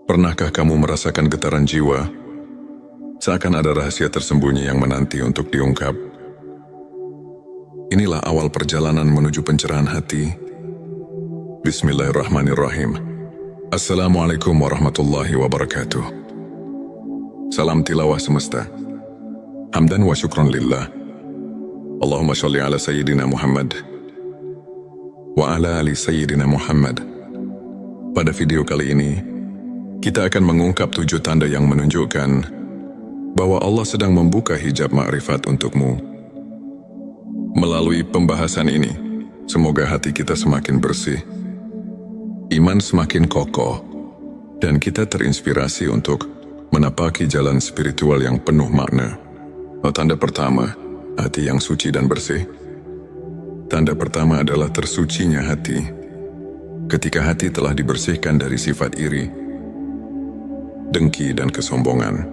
Pernahkah kamu merasakan getaran jiwa? Seakan ada rahasia tersembunyi yang menanti untuk diungkap. Inilah awal perjalanan menuju pencerahan hati. Bismillahirrahmanirrahim. Assalamualaikum warahmatullahi wabarakatuh. Salam tilawah semesta. Hamdan wa syukron lillah. Allahumma sholli ala Sayyidina Muhammad wa ala ali Sayyidina Muhammad. Pada video kali ini, kita akan mengungkap 7 tanda yang menunjukkan bahwa Allah sedang membuka hijab ma'rifat untukmu. Melalui pembahasan ini, semoga hati kita semakin bersih, iman semakin kokoh, dan kita terinspirasi untuk menapaki jalan spiritual yang penuh makna. Tanda pertama, hati yang suci dan bersih. Tanda pertama adalah tersucinya hati. Ketika hati telah dibersihkan dari sifat iri, dengki dan kesombongan,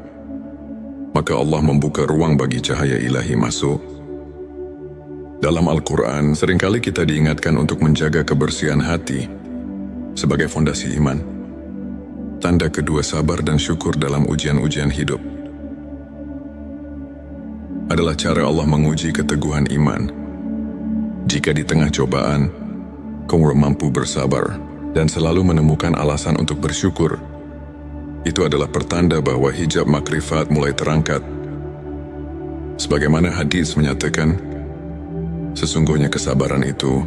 maka Allah membuka ruang bagi cahaya ilahi masuk. Dalam Al-Quran, seringkali kita diingatkan untuk menjaga kebersihan hati sebagai fondasi iman. Tanda kedua, sabar dan syukur dalam ujian-ujian hidup. Adalah cara Allah menguji keteguhan iman. Jika di tengah cobaan, kamu mampu bersabar dan selalu menemukan alasan untuk bersyukur, itu adalah pertanda bahwa hijab makrifat mulai terangkat. Sebagaimana hadis menyatakan, sesungguhnya kesabaran itu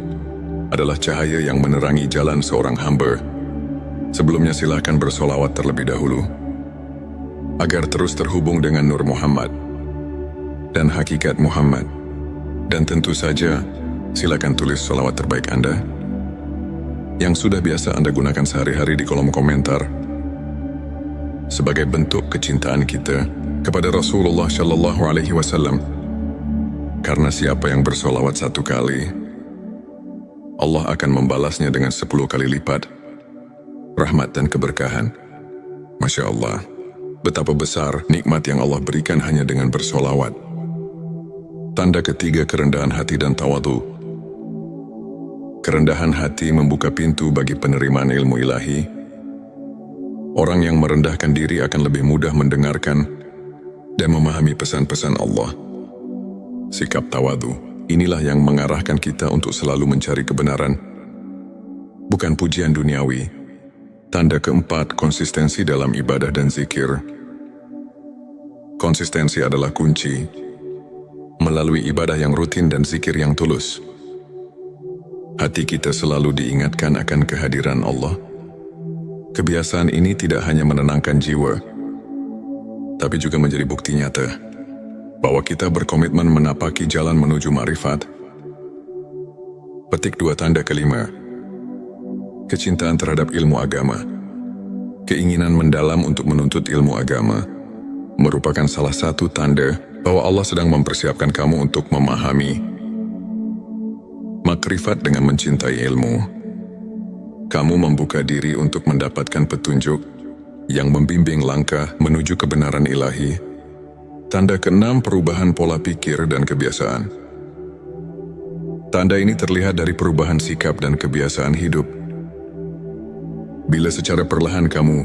adalah cahaya yang menerangi jalan seorang hamba. Sebelumnya silakan bersolawat terlebih dahulu, agar terus terhubung dengan Nur Muhammad dan hakikat Muhammad. Dan tentu saja, silakan tulis solawat terbaik Anda, yang sudah biasa Anda gunakan sehari-hari di kolom komentar, sebagai bentuk kecintaan kita kepada Rasulullah Shallallahu Alaihi Wasallam. Karena siapa yang bersolawat 1 kali, Allah akan membalasnya dengan 10 kali lipat rahmat dan keberkahan. Masya Allah, betapa besar nikmat yang Allah berikan hanya dengan bersolawat. Tanda ketiga, kerendahan hati dan tawadu. Kerendahan hati membuka pintu bagi penerimaan ilmu ilahi. Orang yang merendahkan diri akan lebih mudah mendengarkan dan memahami pesan-pesan Allah. Sikap tawadu, inilah yang mengarahkan kita untuk selalu mencari kebenaran, bukan pujian duniawi. Tanda keempat, konsistensi dalam ibadah dan zikir. Konsistensi adalah kunci. Melalui ibadah yang rutin dan zikir yang tulus, hati kita selalu diingatkan akan kehadiran Allah. Kebiasaan ini tidak hanya menenangkan jiwa, tapi juga menjadi bukti nyata bahwa kita berkomitmen menapaki jalan menuju ma'rifat. Petik 2, tanda kelima, kecintaan terhadap ilmu agama. Keinginan mendalam untuk menuntut ilmu agama merupakan salah satu tanda bahwa Allah sedang mempersiapkan kamu untuk memahami makrifat. Dengan mencintai ilmu, kamu membuka diri untuk mendapatkan petunjuk yang membimbing langkah menuju kebenaran ilahi. Tanda keenam, perubahan pola pikir dan kebiasaan. Tanda ini terlihat dari perubahan sikap dan kebiasaan hidup. Bila secara perlahan kamu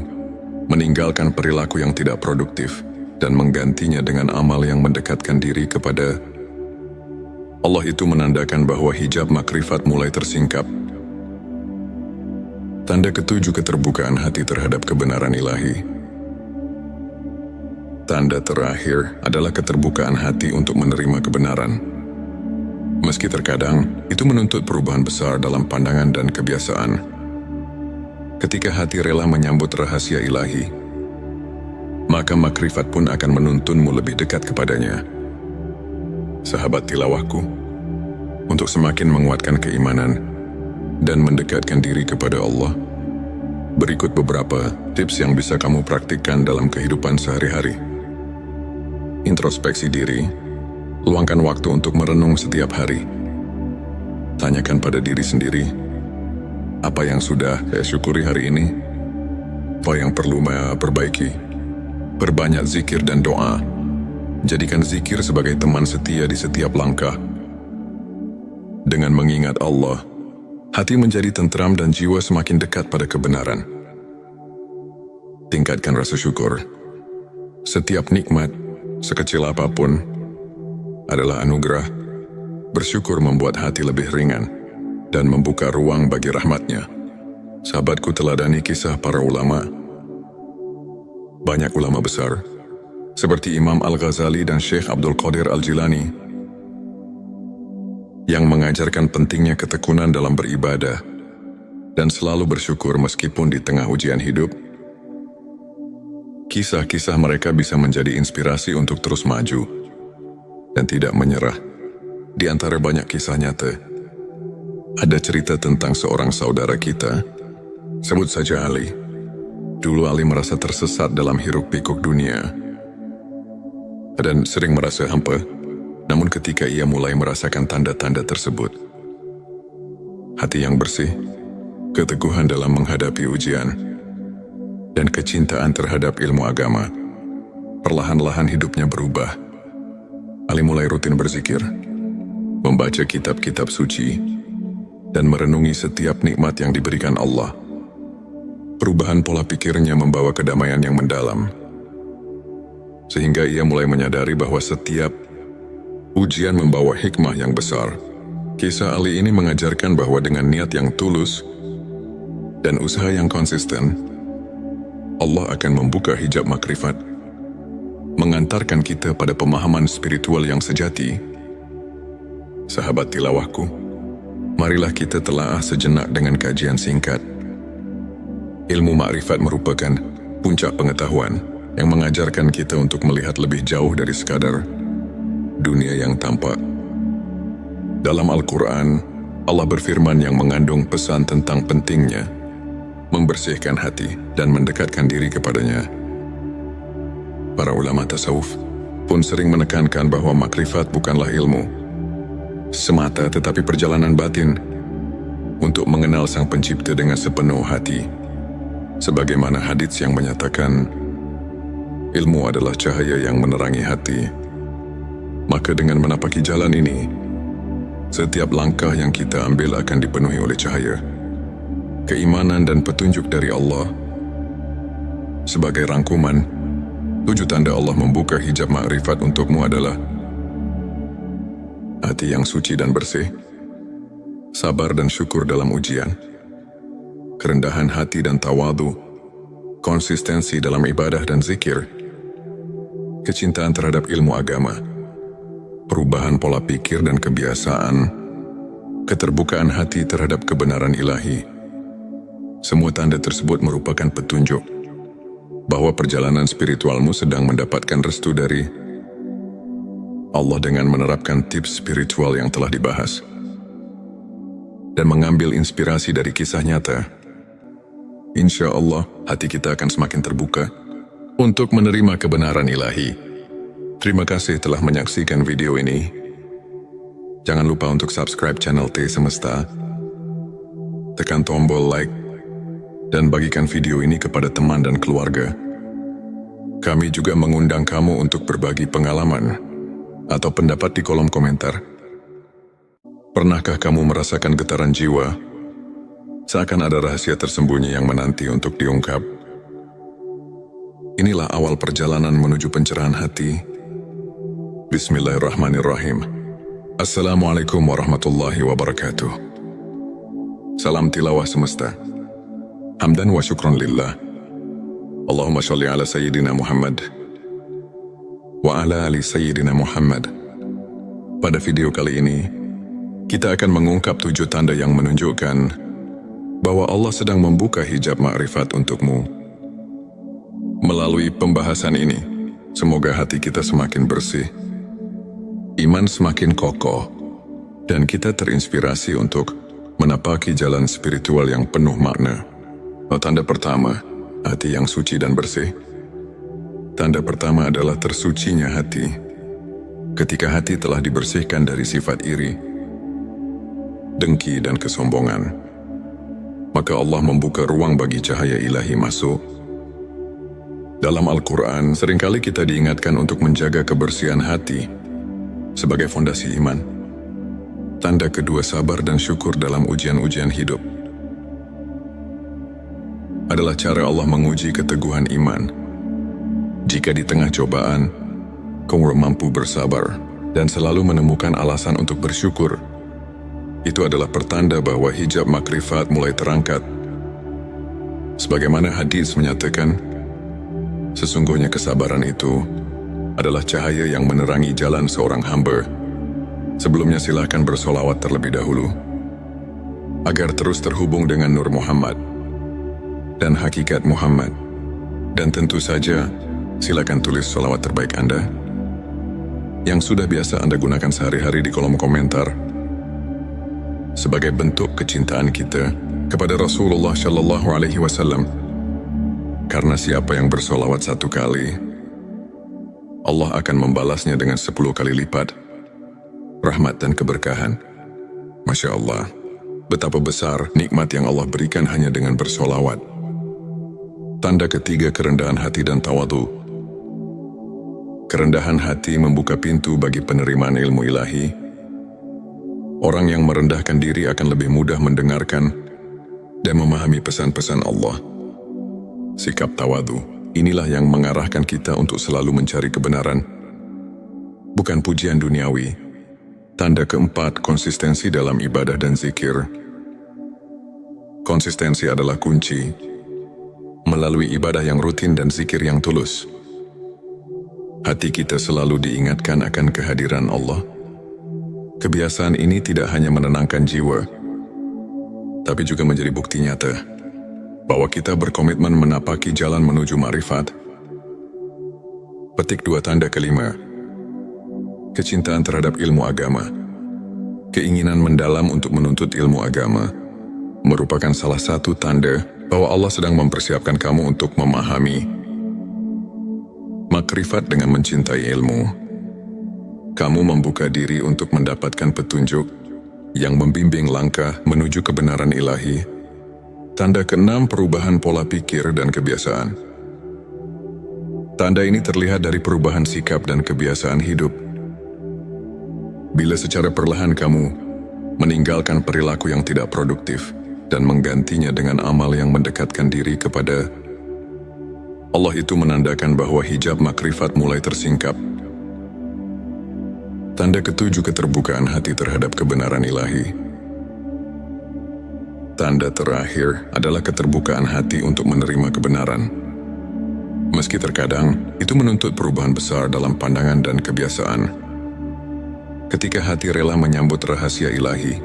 meninggalkan perilaku yang tidak produktif dan menggantinya dengan amal yang mendekatkan diri kepada Allah, itu menandakan bahwa hijab makrifat mulai tersingkap. Tanda ketujuh, keterbukaan hati terhadap kebenaran ilahi. Tanda terakhir adalah keterbukaan hati untuk menerima kebenaran. Meski terkadang itu menuntut perubahan besar dalam pandangan dan kebiasaan. Ketika hati rela menyambut rahasia ilahi, maka makrifat pun akan menuntunmu lebih dekat kepadanya. Sahabat tilawahku, untuk semakin menguatkan keimanan dan mendekatkan diri kepada Allah, berikut beberapa tips yang bisa kamu praktikkan dalam kehidupan sehari-hari. Introspeksi diri. Luangkan waktu untuk merenung setiap hari. Tanyakan pada diri sendiri, apa yang sudah saya syukuri hari ini? Apa yang perlu saya perbaiki? Perbanyak zikir dan doa. Jadikan zikir sebagai teman setia di setiap langkah. Dengan mengingat Allah, hati menjadi tentram dan jiwa semakin dekat pada kebenaran. Tingkatkan rasa syukur. Setiap nikmat, sekecil apapun, adalah anugerah. Bersyukur membuat hati lebih ringan dan membuka ruang bagi rahmatnya. Sahabatku, teladani kisah para ulama. Banyak ulama besar, seperti Imam Al-Ghazali dan Syekh Abdul Qadir Al-Jilani, yang mengajarkan pentingnya ketekunan dalam beribadah dan selalu bersyukur meskipun di tengah ujian hidup. Kisah-kisah mereka bisa menjadi inspirasi untuk terus maju dan tidak menyerah. Di antara banyak kisah nyata, ada cerita tentang seorang saudara kita, sebut saja Ali. Dulu Ali merasa tersesat dalam hiruk-pikuk dunia dan sering merasa hampa. Namun ketika ia mulai merasakan tanda-tanda tersebut, hati yang bersih, keteguhan dalam menghadapi ujian, dan kecintaan terhadap ilmu agama, perlahan-lahan hidupnya berubah. Ali mulai rutin berzikir, membaca kitab-kitab suci, dan merenungi setiap nikmat yang diberikan Allah. Perubahan pola pikirnya membawa kedamaian yang mendalam, sehingga ia mulai menyadari bahwa setiap ujian membawa hikmah yang besar. Kisah Ali ini mengajarkan bahwa dengan niat yang tulus dan usaha yang konsisten, Allah akan membuka hijab makrifat, mengantarkan kita pada pemahaman spiritual yang sejati. Sahabat tilawahku, marilah kita telaah sejenak dengan kajian singkat. Ilmu makrifat merupakan puncak pengetahuan yang mengajarkan kita untuk melihat lebih jauh dari sekadar dunia yang tampak. Dalam Al-Quran, Allah berfirman yang mengandung pesan tentang pentingnya membersihkan hati dan mendekatkan diri kepadanya. Para ulama tasawuf pun sering menekankan bahwa makrifat bukanlah ilmu semata, tetapi perjalanan batin untuk mengenal Sang Pencipta dengan sepenuh hati. Sebagaimana hadits yang menyatakan, ilmu adalah cahaya yang menerangi hati. Maka dengan menapaki jalan ini, setiap langkah yang kita ambil akan dipenuhi oleh cahaya, keimanan dan petunjuk dari Allah. Sebagai rangkuman, 7 tanda Allah membuka hijab makrifat untukmu adalah hati yang suci dan bersih, sabar dan syukur dalam ujian, kerendahan hati dan tawadu, konsistensi dalam ibadah dan zikir, kecintaan terhadap ilmu agama, perubahan pola pikir dan kebiasaan, keterbukaan hati terhadap kebenaran ilahi. Semua tanda tersebut merupakan petunjuk bahwa perjalanan spiritualmu sedang mendapatkan restu dari Allah dengan menerapkan tips spiritual yang telah dibahas dan mengambil inspirasi dari kisah nyata. Insya Allah, hati kita akan semakin terbuka untuk menerima kebenaran ilahi. Terima kasih telah menyaksikan video ini. Jangan lupa untuk subscribe channel T Semesta, tekan tombol like, dan bagikan video ini kepada teman dan keluarga. Kami juga mengundang kamu untuk berbagi pengalaman atau pendapat di kolom komentar. Pernahkah kamu merasakan getaran jiwa, seakan ada rahasia tersembunyi yang menanti untuk diungkap? Inilah awal perjalanan menuju pencerahan hati. Bismillahirrahmanirrahim. Assalamualaikum warahmatullahi wabarakatuh. Salam tilawah semesta. Hamdan wa syukron lillah. Allahumma sholli ala Sayyidina Muhammad wa ala ali Sayyidina Muhammad. Pada video kali ini, kita akan mengungkap 7 tanda yang menunjukkan bahwa Allah sedang membuka hijab makrifat untukmu. Melalui pembahasan ini, semoga hati kita semakin bersih, iman semakin kokoh, dan kita terinspirasi untuk menapaki jalan spiritual yang penuh makna. Tanda pertama, hati yang suci dan bersih. Tanda pertama adalah tersucinya hati. Ketika hati telah dibersihkan dari sifat iri, dengki dan kesombongan, maka Allah membuka ruang bagi cahaya ilahi masuk. Dalam Al-Quran, seringkali kita diingatkan untuk menjaga kebersihan hati sebagai fondasi iman. Tanda kedua, sabar dan syukur dalam ujian-ujian hidup. adalah cara Allah menguji keteguhan iman. Jika di tengah cobaan, kamu mampu bersabar dan selalu menemukan alasan untuk bersyukur, itu adalah pertanda bahwa hijab makrifat mulai terangkat. Sebagaimana hadis menyatakan, sesungguhnya kesabaran itu adalah cahaya yang menerangi jalan seorang hamba. Sebelumnya silakan bersolawat terlebih dahulu, agar terus terhubung dengan Nur Muhammad dan hakikat Muhammad. Dan tentu saja, silakan tulis solawat terbaik Anda, yang sudah biasa Anda gunakan sehari-hari di kolom komentar, sebagai bentuk kecintaan kita kepada Rasulullah Shallallahu Alaihi Wasallam. Karena siapa yang bersolawat 1 kali, Allah akan membalasnya dengan 10 kali lipat rahmat dan keberkahan. Masya Allah, betapa besar nikmat yang Allah berikan hanya dengan bersolawat. Tanda ketiga, kerendahan hati dan tawadu. Kerendahan hati membuka pintu bagi penerimaan ilmu ilahi. Orang yang merendahkan diri akan lebih mudah mendengarkan dan memahami pesan-pesan Allah. Sikap tawadu, inilah yang mengarahkan kita untuk selalu mencari kebenaran, bukan pujian duniawi. Tanda keempat, konsistensi dalam ibadah dan zikir. Konsistensi adalah kunci. Melalui ibadah yang rutin dan zikir yang tulus, hati kita selalu diingatkan akan kehadiran Allah. Kebiasaan ini tidak hanya menenangkan jiwa, tapi juga menjadi bukti nyata bahwa kita berkomitmen menapaki jalan menuju ma'rifat. Petik 2, tanda kelima, kecintaan terhadap ilmu agama. Keinginan mendalam untuk menuntut ilmu agama merupakan salah satu tanda bahwa Allah sedang mempersiapkan kamu untuk memahami makrifat. Dengan mencintai ilmu, kamu membuka diri untuk mendapatkan petunjuk yang membimbing langkah menuju kebenaran ilahi. Tanda keenam, perubahan pola pikir dan kebiasaan. Tanda ini terlihat dari perubahan sikap dan kebiasaan hidup. Bila secara perlahan kamu meninggalkan perilaku yang tidak produktif dan menggantinya dengan amal yang mendekatkan diri kepada Allah, itu menandakan bahwa hijab makrifat mulai tersingkap. Tanda ketujuh, keterbukaan hati terhadap kebenaran ilahi. Tanda terakhir adalah keterbukaan hati untuk menerima kebenaran. Meski terkadang itu menuntut perubahan besar dalam pandangan dan kebiasaan. Ketika hati rela menyambut rahasia ilahi,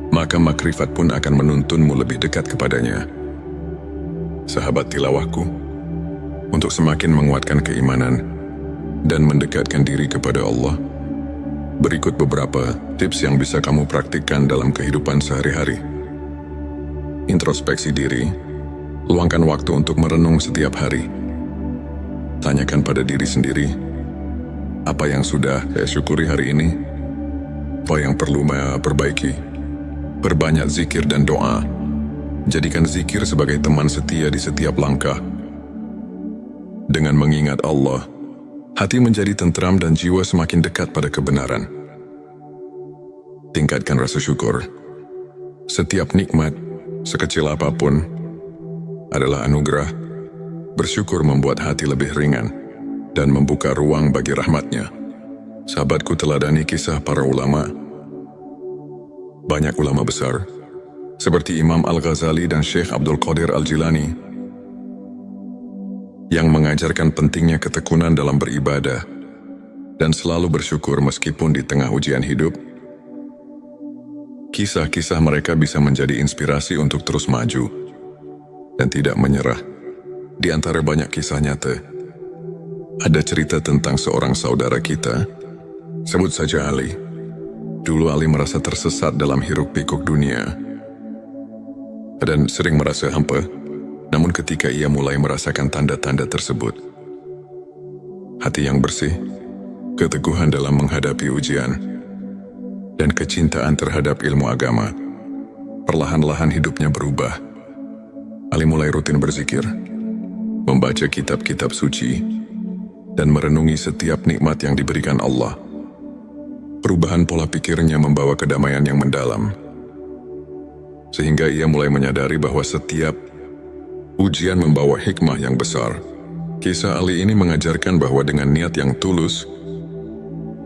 maka makrifat pun akan menuntunmu lebih dekat kepadanya. Sahabat tilawahku, untuk semakin menguatkan keimanan dan mendekatkan diri kepada Allah, berikut beberapa tips yang bisa kamu praktikkan dalam kehidupan sehari-hari. Introspeksi diri. Luangkan waktu untuk merenung setiap hari. Tanyakan pada diri sendiri, apa yang sudah saya syukuri hari ini? Apa yang perlu saya perbaiki? Perbanyak zikir dan doa. Jadikan zikir sebagai teman setia di setiap langkah. Dengan mengingat Allah, hati menjadi tentram dan jiwa semakin dekat pada kebenaran. Tingkatkan rasa syukur. Setiap nikmat, sekecil apapun, adalah anugerah. Bersyukur membuat hati lebih ringan dan membuka ruang bagi rahmatnya. Sahabatku, teladani kisah para ulama. Banyak ulama besar, seperti Imam Al-Ghazali dan Syekh Abdul Qadir Al-Jilani, yang mengajarkan pentingnya ketekunan dalam beribadah dan selalu bersyukur meskipun di tengah ujian hidup. Kisah-kisah mereka bisa menjadi inspirasi untuk terus maju dan tidak menyerah. Di antara banyak kisah nyata, ada cerita tentang seorang saudara kita, sebut saja Ali. Dulu Ali merasa tersesat dalam hiruk-pikuk dunia dan sering merasa hampa. Namun ketika ia mulai merasakan tanda-tanda tersebut, hati yang bersih, keteguhan dalam menghadapi ujian, dan kecintaan terhadap ilmu agama, perlahan-lahan hidupnya berubah. Ali mulai rutin berzikir, membaca kitab-kitab suci, dan merenungi setiap nikmat yang diberikan Allah. Perubahan pola pikirnya membawa kedamaian yang mendalam, sehingga ia mulai menyadari bahwa setiap Ujian membawa hikmah yang besar. Kisah Ali ini mengajarkan bahwa dengan niat yang tulus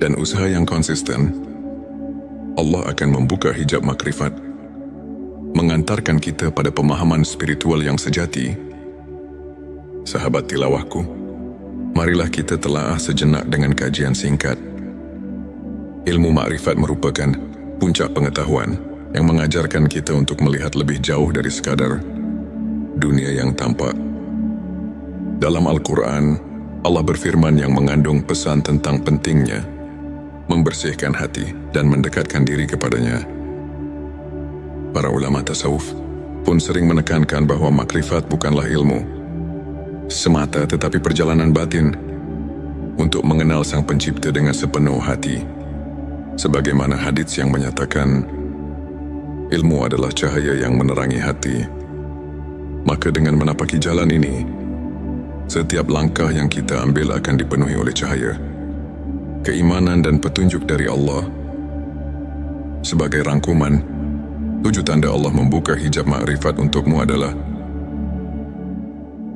dan usaha yang konsisten, Allah akan membuka hijab makrifat, mengantarkan kita pada pemahaman spiritual yang sejati. Sahabat tilawahku, marilah kita telaah sejenak dengan kajian singkat. Ilmu makrifat merupakan puncak pengetahuan yang mengajarkan kita untuk melihat lebih jauh dari sekadar dunia yang tampak. Dalam Al-Quran, Allah berfirman yang mengandung pesan tentang pentingnya membersihkan hati dan mendekatkan diri kepadanya. Para ulama tasawuf pun sering menekankan bahwa makrifat bukanlah ilmu semata, tetapi perjalanan batin untuk mengenal Sang Pencipta dengan sepenuh hati. Sebagaimana hadits yang menyatakan, ilmu adalah cahaya yang menerangi hati. Maka dengan menapaki jalan ini, setiap langkah yang kita ambil akan dipenuhi oleh cahaya, keimanan dan petunjuk dari Allah. Sebagai rangkuman, 7 tanda Allah membuka hijab makrifat untukmu adalah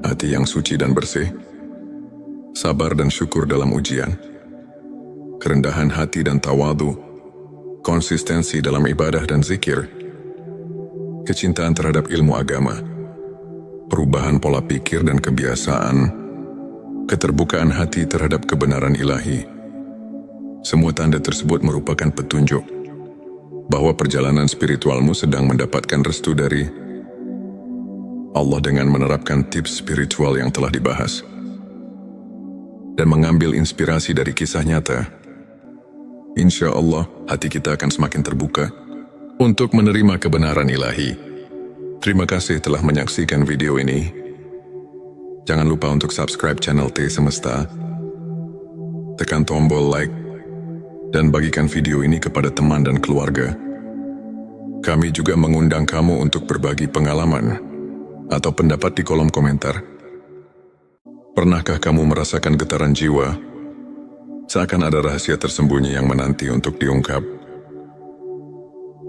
hati yang suci dan bersih, sabar dan syukur dalam ujian, kerendahan hati dan tawadu, konsistensi dalam ibadah dan zikir, kecintaan terhadap ilmu agama, perubahan pola pikir dan kebiasaan, keterbukaan hati terhadap kebenaran ilahi. Semua tanda tersebut merupakan petunjuk bahwa perjalanan spiritualmu sedang mendapatkan restu dari Allah dengan menerapkan tips spiritual yang telah dibahas dan mengambil inspirasi dari kisah nyata. Insya Allah, hati kita akan semakin terbuka untuk menerima kebenaran ilahi. Terima kasih telah menyaksikan video ini. Jangan lupa untuk subscribe channel T Semesta, tekan tombol like, dan bagikan video ini kepada teman dan keluarga. Kami juga mengundang kamu untuk berbagi pengalaman atau pendapat di kolom komentar. Pernahkah kamu merasakan getaran jiwa, seakan ada rahasia tersembunyi yang menanti untuk diungkap?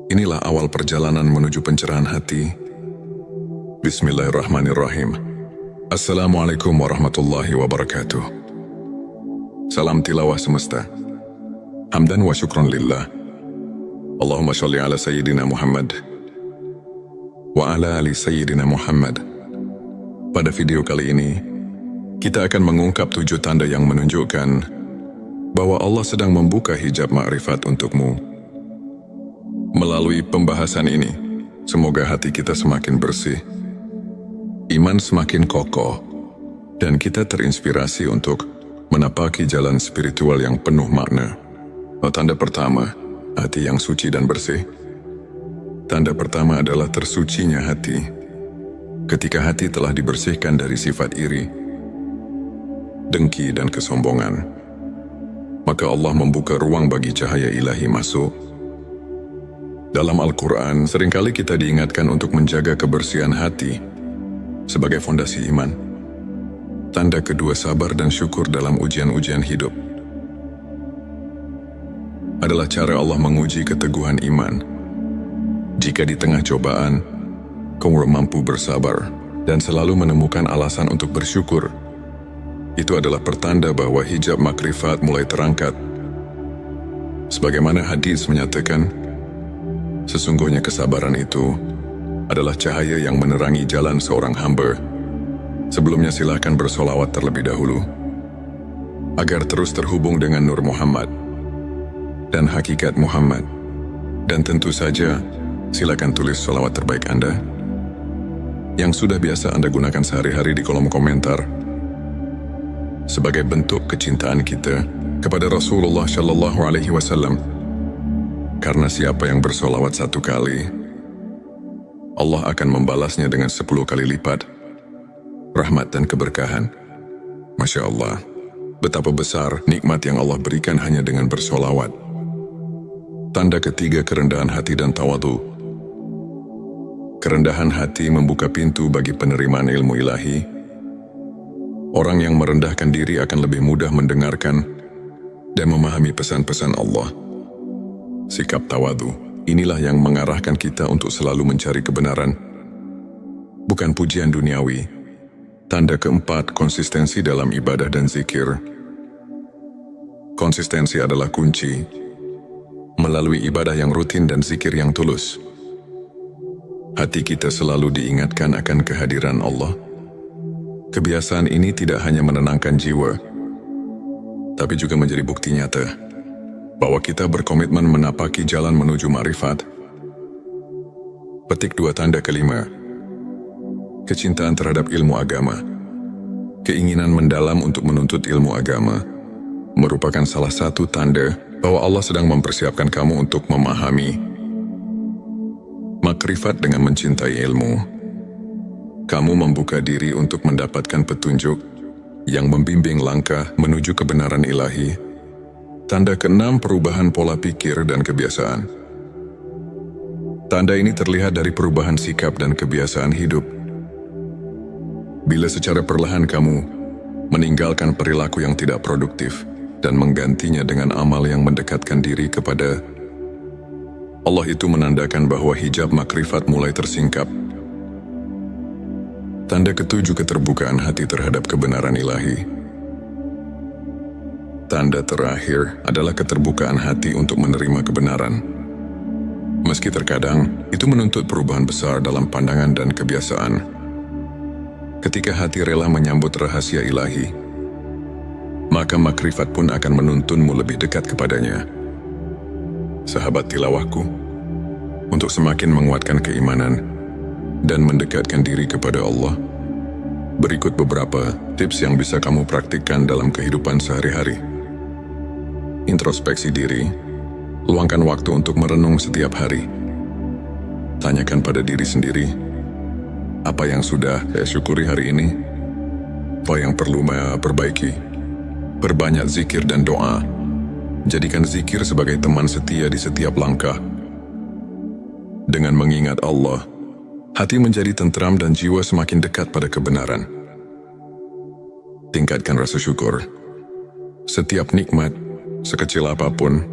Inilah awal perjalanan menuju pencerahan hati. Bismillahirrahmanirrahim. Assalamualaikum warahmatullahi wabarakatuh. Salam tilawah semesta. Hamdan wa syukron lillah. Allahumma sholli ala Sayyidina Muhammad wa ala ali Sayyidina Muhammad. Pada video kali ini, kita akan mengungkap 7 tanda yang menunjukkan bahwa Allah sedang membuka hijab makrifat untukmu. Melalui pembahasan ini, semoga hati kita semakin bersih, iman semakin kokoh, dan kita terinspirasi untuk menapaki jalan spiritual yang penuh makna. Tanda pertama, hati yang suci dan bersih. Tanda pertama adalah tersucinya hati. Ketika hati telah dibersihkan dari sifat iri, dengki dan kesombongan, maka Allah membuka ruang bagi cahaya ilahi masuk. Dalam Al-Quran, seringkali kita diingatkan untuk menjaga kebersihan hati sebagai fondasi iman. Tanda kedua, sabar dan syukur dalam ujian-ujian hidup. Adalah cara Allah menguji keteguhan iman. Jika di tengah cobaan, kamu mampu bersabar dan selalu menemukan alasan untuk bersyukur, itu adalah pertanda bahwa hijab makrifat mulai terangkat. Sebagaimana hadis menyatakan, sesungguhnya kesabaran itu adalah cahaya yang menerangi jalan seorang hamba. Sebelumnya silakan bersolawat terlebih dahulu, agar terus terhubung dengan Nur Muhammad dan hakikat Muhammad. Dan tentu saja, silakan tulis solawat terbaik Anda yang sudah biasa Anda gunakan sehari-hari di kolom komentar, sebagai bentuk kecintaan kita kepada Rasulullah Shallallahu Alaihi Wasallam. Karena siapa yang bersolawat 1 kali, Allah akan membalasnya dengan 10 kali lipat rahmat dan keberkahan. Masya Allah, betapa besar nikmat yang Allah berikan hanya dengan bersolawat. Tanda ketiga, kerendahan hati dan tawadu. Kerendahan hati membuka pintu bagi penerimaan ilmu ilahi. Orang yang merendahkan diri akan lebih mudah mendengarkan dan memahami pesan-pesan Allah. Sikap tawadu, inilah yang mengarahkan kita untuk selalu mencari kebenaran, bukan pujian duniawi, Tanda keempat, konsistensi dalam ibadah dan zikir. Konsistensi adalah kunci. Melalui ibadah yang rutin dan zikir yang tulus, hati kita selalu diingatkan akan kehadiran Allah. Kebiasaan ini tidak hanya menenangkan jiwa, tapi juga menjadi bukti nyata bahwa kita berkomitmen menapaki jalan menuju ma'rifat. Petik 2 tanda kelima. Kecintaan terhadap ilmu agama. Keinginan mendalam untuk menuntut ilmu agama merupakan salah satu tanda bahwa Allah sedang mempersiapkan kamu untuk memahami makrifat. Dengan mencintai ilmu, kamu membuka diri untuk mendapatkan petunjuk yang membimbing langkah menuju kebenaran ilahi. Tanda keenam, perubahan pola pikir dan kebiasaan. Tanda ini terlihat dari perubahan sikap dan kebiasaan hidup. Bila secara perlahan kamu meninggalkan perilaku yang tidak produktif dan menggantinya dengan amal yang mendekatkan diri kepada Allah, itu menandakan bahwa hijab makrifat mulai tersingkap. Tanda ketujuh, keterbukaan hati terhadap kebenaran ilahi. Tanda terakhir adalah keterbukaan hati untuk menerima kebenaran. Meski terkadang itu menuntut perubahan besar dalam pandangan dan kebiasaan. Ketika hati rela menyambut rahasia ilahi, maka makrifat pun akan menuntunmu lebih dekat kepadanya. Sahabat tilawahku, untuk semakin menguatkan keimanan dan mendekatkan diri kepada Allah, berikut beberapa tips yang bisa kamu praktikkan dalam kehidupan sehari-hari. Introspeksi diri. Luangkan waktu untuk merenung setiap hari. Tanyakan pada diri sendiri, apa yang sudah saya syukuri hari ini? Apa yang perlu saya perbaiki? Perbanyak zikir dan doa. Jadikan zikir sebagai teman setia di setiap langkah. Dengan mengingat Allah, hati menjadi tentram dan jiwa semakin dekat pada kebenaran. Tingkatkan rasa syukur. Setiap nikmat, sekecil apapun,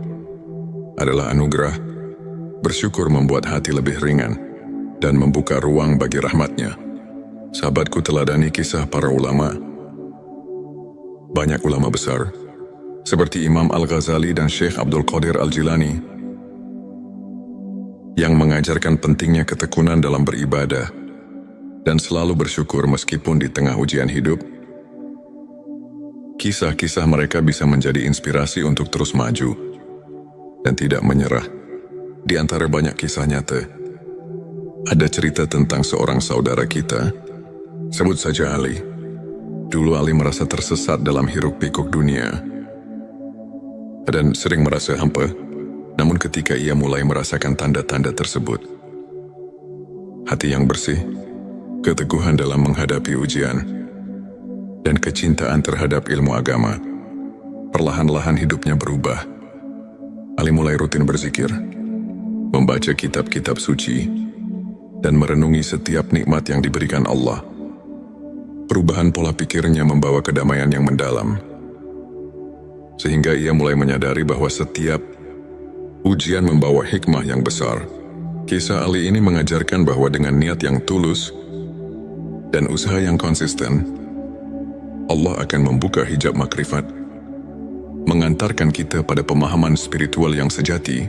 adalah anugerah. Bersyukur membuat hati lebih ringan dan membuka ruang bagi rahmatnya. Sahabatku, teladani kisah para ulama. Banyak ulama besar, seperti Imam Al-Ghazali dan Syekh Abdul Qadir Al-Jilani, yang mengajarkan pentingnya ketekunan dalam beribadah dan selalu bersyukur meskipun di tengah ujian hidup. Kisah-kisah mereka bisa menjadi inspirasi untuk terus maju dan tidak menyerah. Di antara banyak kisah nyata, ada cerita tentang seorang saudara kita, sebut saja Ali. Dulu Ali merasa tersesat dalam hiruk-pikuk dunia dan sering merasa hampa. Namun ketika ia mulai merasakan tanda-tanda tersebut, hati yang bersih, keteguhan dalam menghadapi ujian, dan kecintaan terhadap ilmu agama, perlahan-lahan hidupnya berubah. Ali mulai rutin berzikir, membaca kitab-kitab suci, dan merenungi setiap nikmat yang diberikan Allah. Perubahan pola pikirnya membawa kedamaian yang mendalam, sehingga ia mulai menyadari bahwa setiap ujian membawa hikmah yang besar. Kisah Ali ini mengajarkan bahwa dengan niat yang tulus dan usaha yang konsisten, Allah akan membuka hijab makrifat, mengantarkan kita pada pemahaman spiritual yang sejati.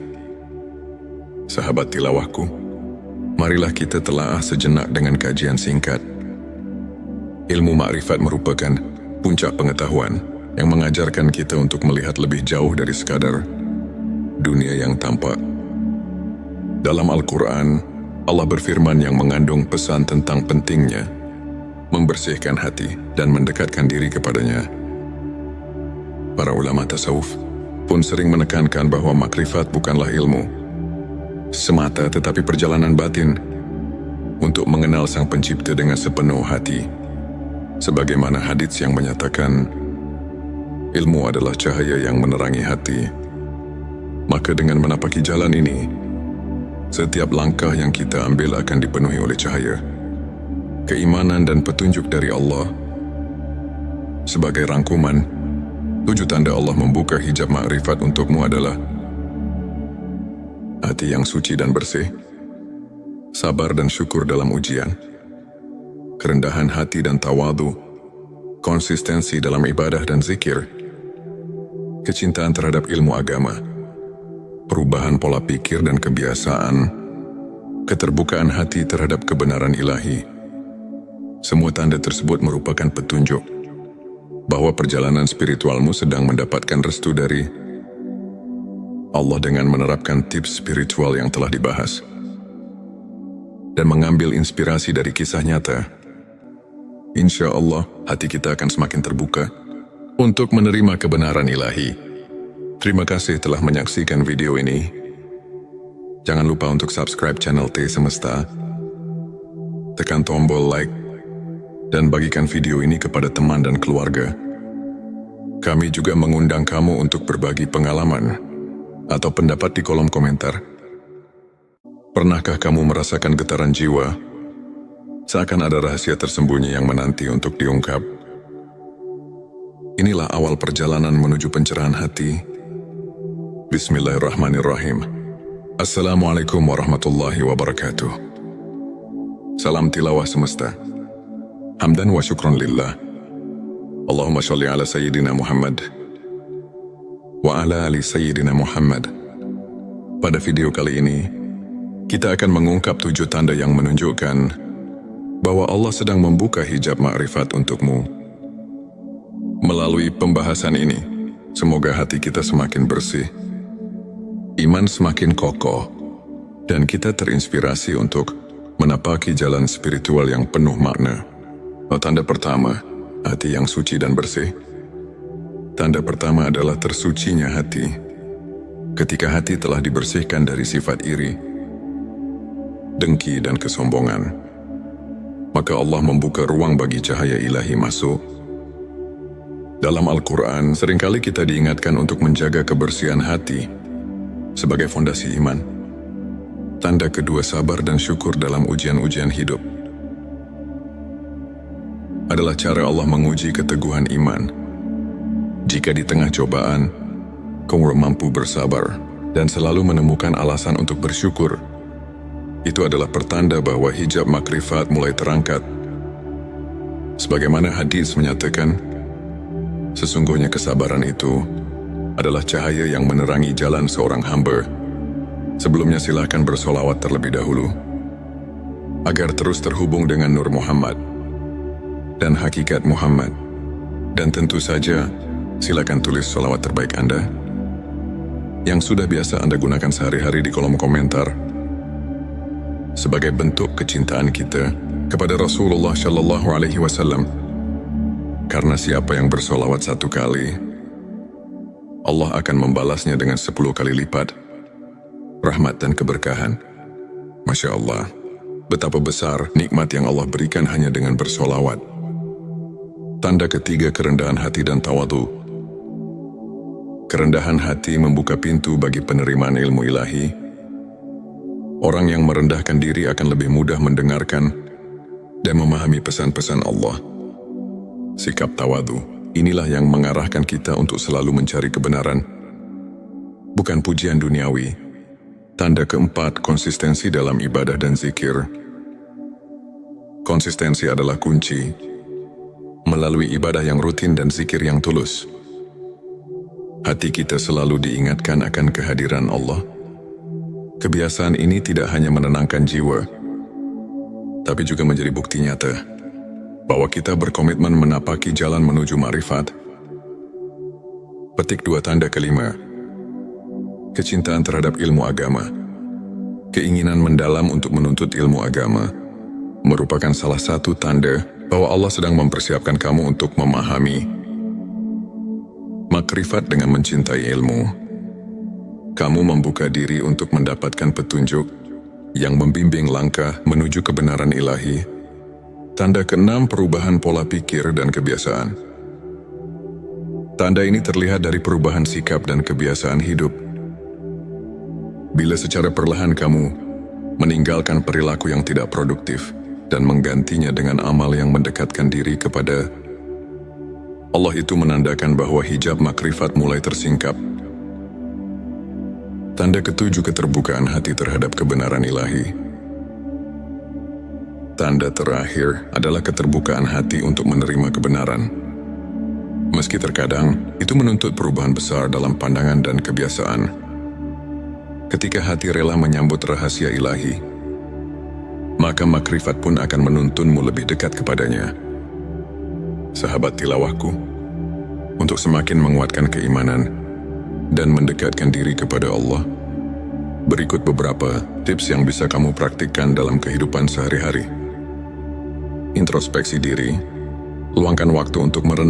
Sahabat tilawahku, marilah kita telaah sejenak dengan kajian singkat. Ilmu makrifat merupakan puncak pengetahuan yang mengajarkan kita untuk melihat lebih jauh dari sekadar dunia yang tampak. Dalam Al-Quran, Allah berfirman yang mengandung pesan tentang pentingnya membersihkan hati dan mendekatkan diri kepadanya. Para ulama tasawuf pun sering menekankan bahwa makrifat bukanlah ilmu semata, tetapi perjalanan batin untuk mengenal Sang Pencipta dengan sepenuh hati. Sebagaimana hadits yang menyatakan, ilmu adalah cahaya yang menerangi hati. Maka dengan menapaki jalan ini, setiap langkah yang kita ambil akan dipenuhi oleh cahaya, keimanan dan petunjuk dari Allah. Sebagai rangkuman, 7 tanda Allah membuka hijab makrifat untukmu adalah hati yang suci dan bersih, sabar dan syukur dalam ujian, kerendahan hati dan tawadu, konsistensi dalam ibadah dan zikir, kecintaan terhadap ilmu agama, perubahan pola pikir dan kebiasaan, keterbukaan hati terhadap kebenaran ilahi. Semua tanda tersebut merupakan petunjuk bahwa perjalanan spiritualmu sedang mendapatkan restu dari Allah dengan menerapkan tips spiritual yang telah dibahas dan mengambil inspirasi dari kisah nyata. Insya Allah, hati kita akan semakin terbuka untuk menerima kebenaran ilahi. Terima kasih telah menyaksikan video ini. Jangan lupa untuk subscribe channel T Semesta, tekan tombol like, dan bagikan video ini kepada teman dan keluarga. Kami juga mengundang kamu untuk berbagi pengalaman atau pendapat di kolom komentar. Pernahkah kamu merasakan getaran jiwa? Seakan ada rahasia tersembunyi yang menanti untuk diungkap. Inilah awal perjalanan menuju pencerahan hati. Bismillahirrahmanirrahim. Assalamualaikum warahmatullahi wabarakatuh. Salam tilawah semesta. Hamdan wa syukron lillah. Allahumma sholli ala Sayyidina Muhammad wa ala ali Sayyidina Muhammad. Pada video kali ini, kita akan mengungkap 7 tanda yang menunjukkan bahwa Allah sedang membuka hijab ma'rifat untukmu. Melalui pembahasan ini, semoga hati kita semakin bersih, iman semakin kokoh, dan kita terinspirasi untuk menapaki jalan spiritual yang penuh makna. Tanda pertama, hati yang suci dan bersih. Tanda pertama adalah tersucinya hati. Ketika hati telah dibersihkan dari sifat iri, dengki dan kesombongan, maka Allah membuka ruang bagi cahaya ilahi masuk. Dalam Al-Quran, seringkali kita diingatkan untuk menjaga kebersihan hati sebagai fondasi iman. Tanda kedua, sabar dan syukur dalam ujian-ujian hidup. Adalah cara Allah menguji keteguhan iman. Jika di tengah cobaan, kamu mampu bersabar dan selalu menemukan alasan untuk bersyukur, itu adalah pertanda bahwa hijab makrifat mulai terangkat. Sebagaimana hadis menyatakan, sesungguhnya kesabaran itu adalah cahaya yang menerangi jalan seorang hamba. Sebelumnya silakan bersolawat terlebih dahulu, agar terus terhubung dengan Nur Muhammad dan hakikat Muhammad. Dan tentu saja, silakan tulis solawat terbaik Anda yang sudah biasa Anda gunakan sehari-hari di kolom komentar, sebagai bentuk kecintaan kita kepada Rasulullah Shallallahu Alaihi Wasallam. Karena siapa yang bersolawat 1 kali, Allah akan membalasnya dengan 10 kali lipat rahmat dan keberkahan. Masya Allah, betapa besar nikmat yang Allah berikan hanya dengan bersolawat. Tanda ketiga, kerendahan hati dan tawadu. Kerendahan hati membuka pintu bagi penerimaan ilmu ilahi. Orang yang merendahkan diri akan lebih mudah mendengarkan dan memahami pesan-pesan Allah. Sikap tawadu, inilah yang mengarahkan kita untuk selalu mencari kebenaran, bukan pujian duniawi. Tanda keempat, konsistensi dalam ibadah dan zikir. Konsistensi adalah kunci. Melalui ibadah yang rutin dan zikir yang tulus, hati kita selalu diingatkan akan kehadiran Allah. Kebiasaan ini tidak hanya menenangkan jiwa, tapi juga menjadi bukti nyata bahwa kita berkomitmen menapaki jalan menuju ma'rifat. Petik 2, tanda kelima, kecintaan terhadap ilmu agama. Keinginan mendalam untuk menuntut ilmu agama merupakan salah satu tanda bahwa Allah sedang mempersiapkan kamu untuk memahami makrifat. Dengan mencintai ilmu, kamu membuka diri untuk mendapatkan petunjuk yang membimbing langkah menuju kebenaran ilahi. Tanda keenam, perubahan pola pikir dan kebiasaan. Tanda ini terlihat dari perubahan sikap dan kebiasaan hidup. Bila secara perlahan kamu meninggalkan perilaku yang tidak produktif dan menggantinya dengan amal yang mendekatkan diri kepada Allah, itu menandakan bahwa hijab makrifat mulai tersingkap. Tanda ketujuh, keterbukaan hati terhadap kebenaran ilahi. Tanda terakhir adalah keterbukaan hati untuk menerima kebenaran. Meski terkadang itu menuntut perubahan besar dalam pandangan dan kebiasaan. Ketika hati rela menyambut rahasia ilahi, maka makrifat pun akan menuntunmu lebih dekat kepadanya. Sahabat tilawahku, untuk semakin menguatkan keimanan dan mendekatkan diri kepada Allah, berikut beberapa tips yang bisa kamu praktikkan dalam kehidupan sehari-hari. Introspeksi diri, luangkan waktu untuk merenung